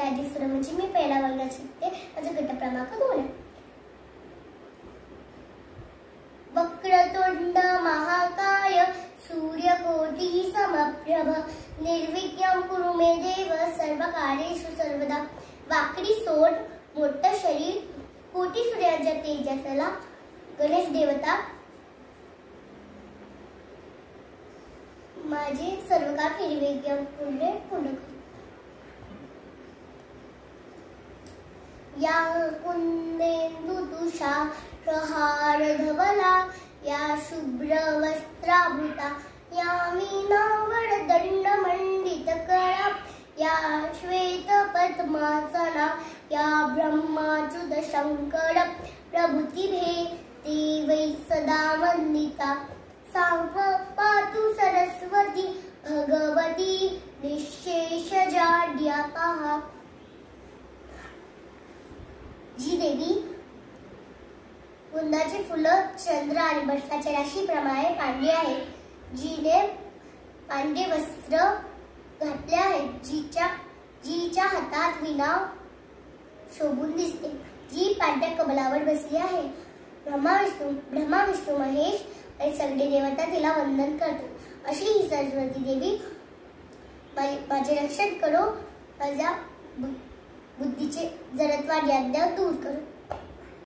माझी सुरमची मी पहिला वर्गात शिकते. माझा गट क्रमांक 2 आहे. वक्रतुंड महाकाय सूर्यकोटि समप्रभ निर्विघ्नं कुरु मे देव सर्वकार्येषु सर्वदा. वाकडी सोड मोठं शरीर कोटी सूर्याच्या तेजसला गणेश देवता माझे सर्व कार्य निर्विघ्नं पूर्ण कर. या कुंदेन्दु तुषार धवला या शुभ्र वस्त्रावृता या मीनावरदंड मंडित करा या श्वेत पद्मासना या ब्रह्माच्युत शंकर प्रभृतिभे ते वै सदा वंदिता. पातु सरस्वती भगवती निःशेषजाड्यापहा. जी देवी कुंदाची फुलं चंद्र आणि बर्फाच्या राशीप्रमाणे पांढरी आहे, जिने पांढरे वस्त्र घातले आहे, जीच्या हातात वीणा शोभून दिसते, जी पांढऱ्या कमलावर बसली आहे. ब्रह्मा विष्णू महेश आणि सगळे देवता तिला वंदन करतात. अशी ही सरस्वती देवी माझे रक्षण करो, माझ्या बुद्धीचे जडत्वाद याज्ञा दूर करो.